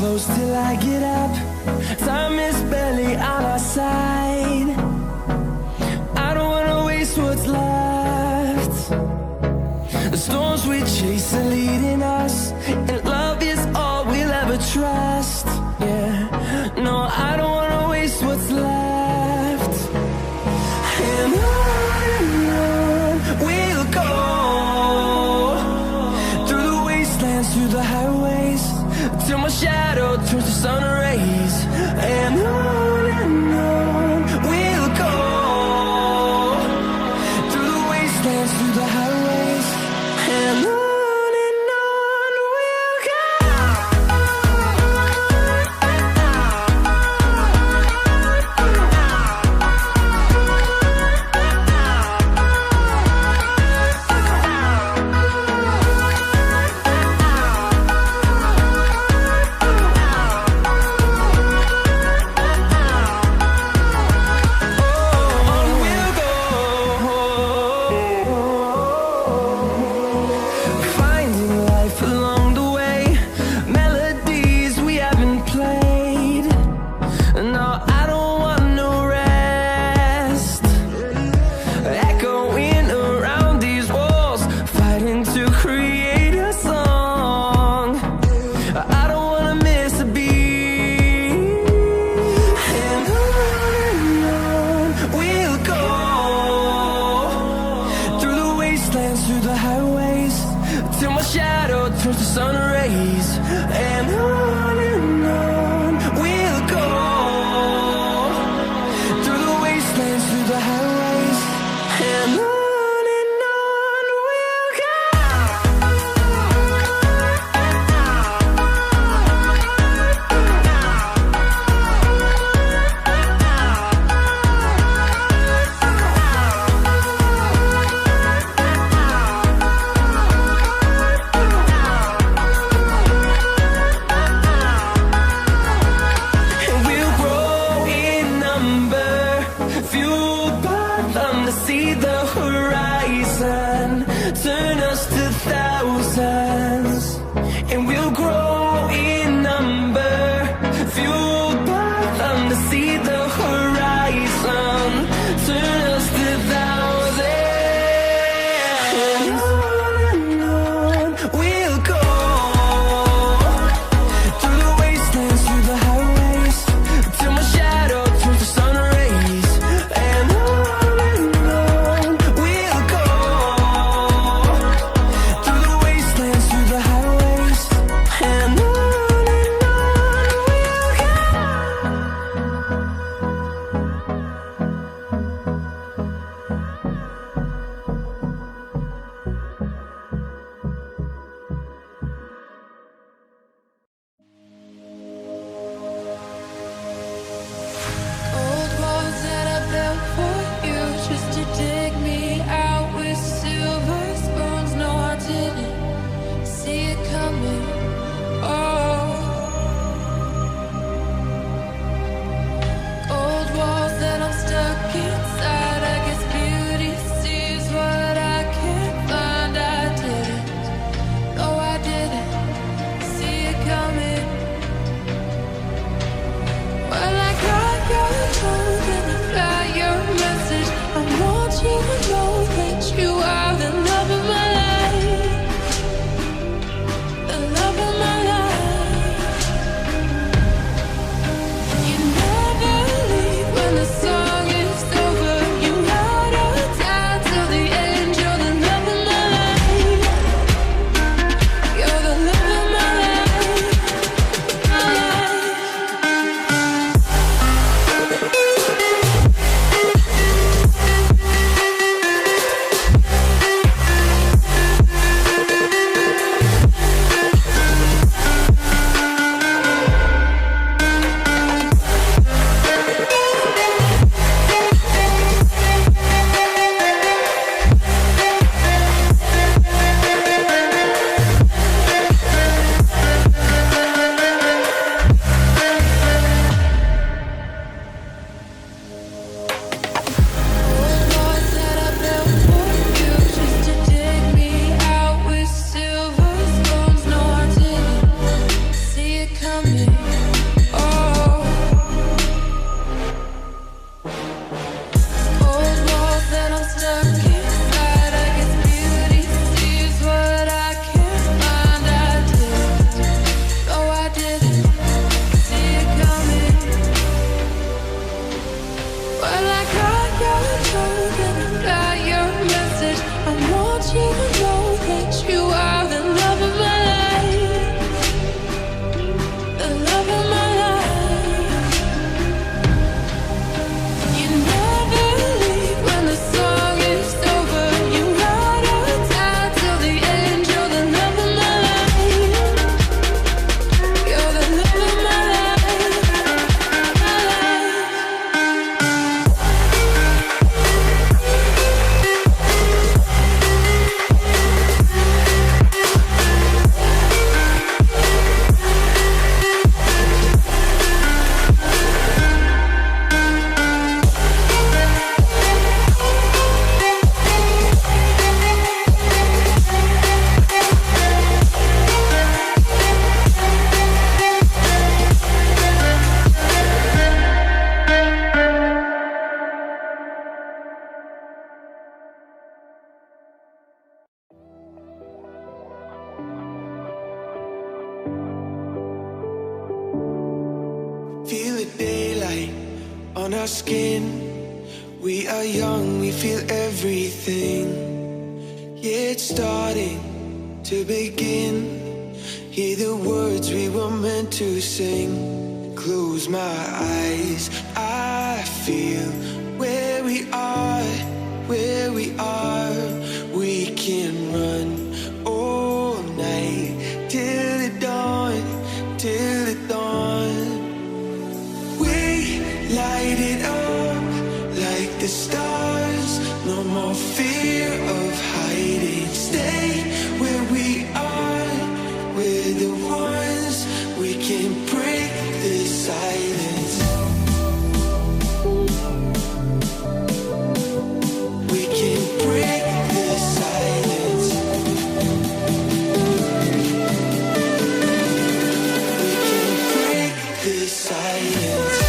close till I get up. Time is barely on our side. I don't wanna waste what's left. The storms we chase are leading us, and love is all we'll ever trust. Yeah, no, I don't wanna waste what's left. And on we'll go, through the wastelands, through the highways, till my shadow turns to sun rays. And on we'll go, through the wastelands, through the highways, and on we'll go. Through the highways, till my shadow turns to sun rays. And on we'll go, through the wastelands, through the highways, and on we'll go. See the horizon, turn us to thousands, and we'll grow in number, fueled by them to see the horizon, turn us to thousands. And on we'll go, through the wastelands, through the highways, till my shadow turns to sun rays. And on our skin. We are young, we feel everything. Yeah, it's starting to begin. Hear the words we were meant to sing. Close my eyes, I feel where we are, where we are. We can run all night till the dawn, till the dawn. We light it up like the stars. No more fear of hiding. Stay where we are. We're the ones. We can break the silence. We can break the silence. We can break the silence.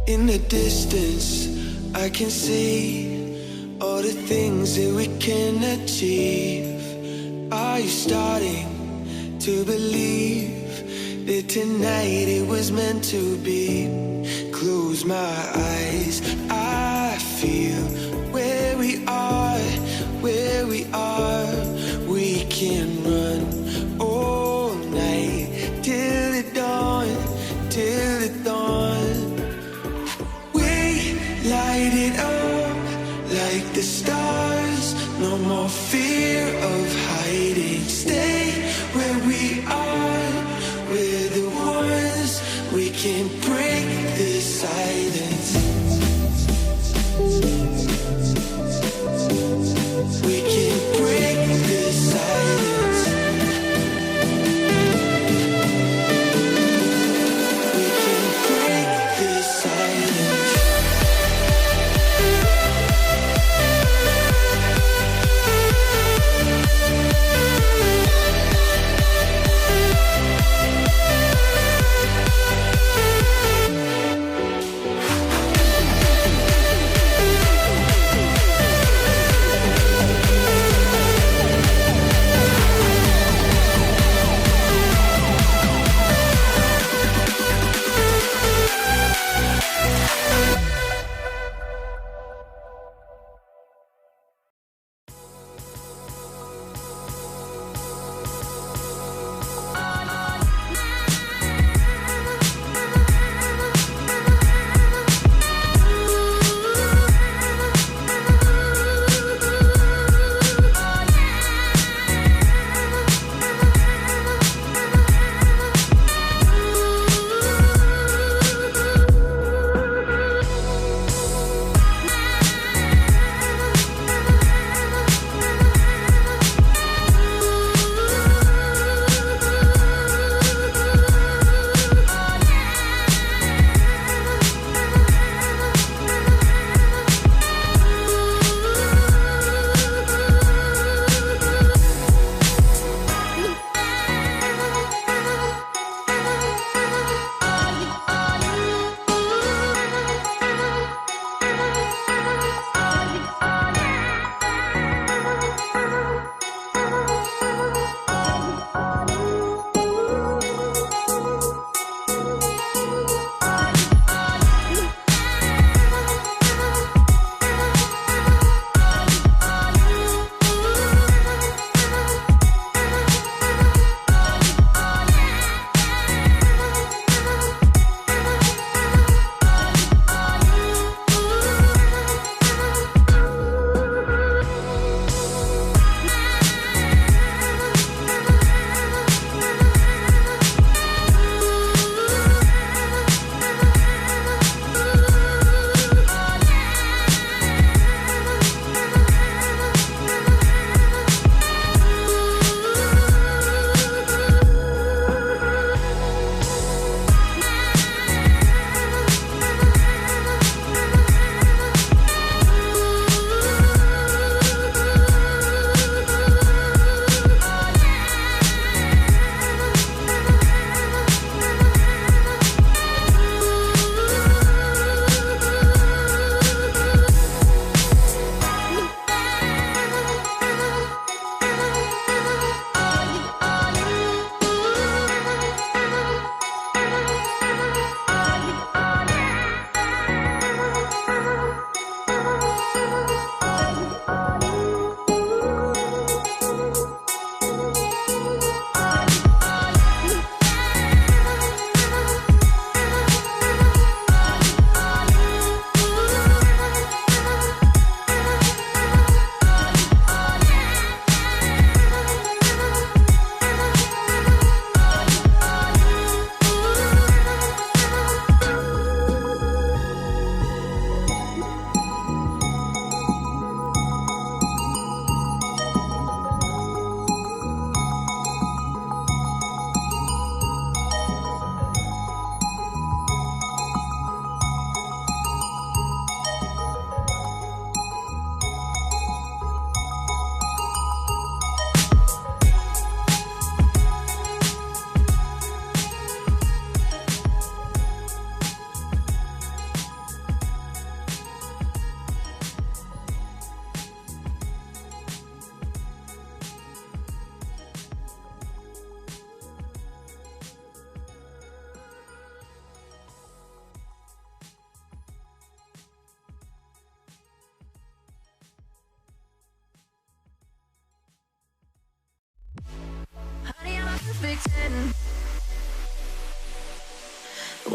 In the distance, I can see all the things that we can achieve. Are you starting to believe that tonight it was meant to be? Close my eyes, I feel where we are, where we are. We can run all night till the dawn, till the dawn. Light it up like the stars. No more fear of hiding. Stay where we are. We're the ones. We can break the silence. We can break the silence. We can break the silence.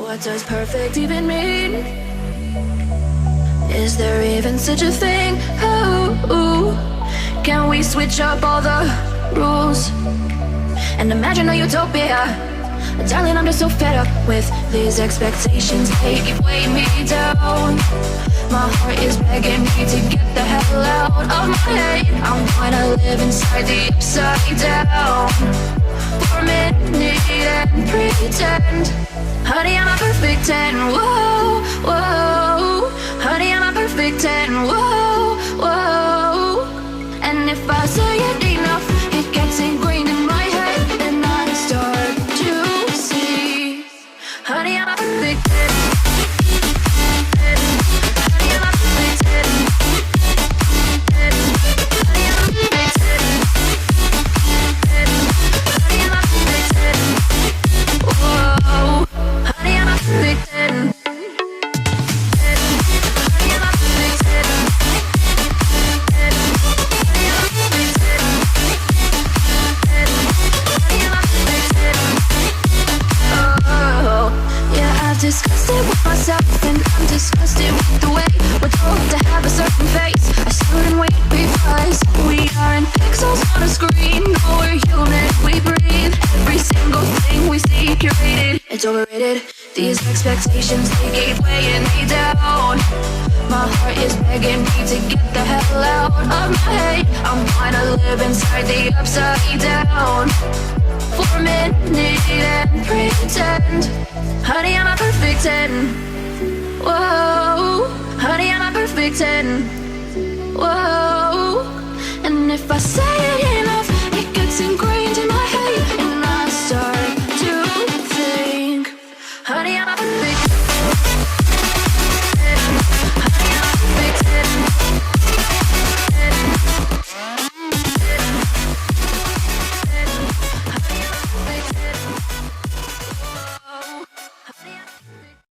What does perfect even mean? Is there even such a thing? Oh, can we switch up all the rules and imagine a utopia? Darling, I'm just so fed up with these expectations. They keep weighing me down. My heart is begging me to get the hell out of my head. I'm gonna live inside the upside down for a minute and pretend. Honey, I'm a perfect 10. Whoa, whoa. Honey, I'm a perfect 10. Whoa, whoa. And if I say it enough, it gets ingrained in my head, and I start to see. Honey, I'm a perfect 10. Honey, I'm a perfect 10. Honey, I'm a perfect 10. Honey, I'm a perfect 10. Whoa. Honey, I'm a perfect 10. Honey, I'm a perfect 10. Honey, I'm a perfect 10. Honey, I'm a perfect 10. Oh, yeah, I've discussed it with myself, and I'm disgusted with the way we're told to have a certain face, a certain weight, because we aren't pixels on a screen. No, we're human, we breathe. Every single thing we see curated, it's overrated. These expectations, they keep weighing me down. My heart is begging me to get the hell out of my head. I'm gonna live inside the upside down for a minute and pretend. Honey, I'm a perfect 10. Whoa. Honey, I'm a perfect 10. Whoa. And if I say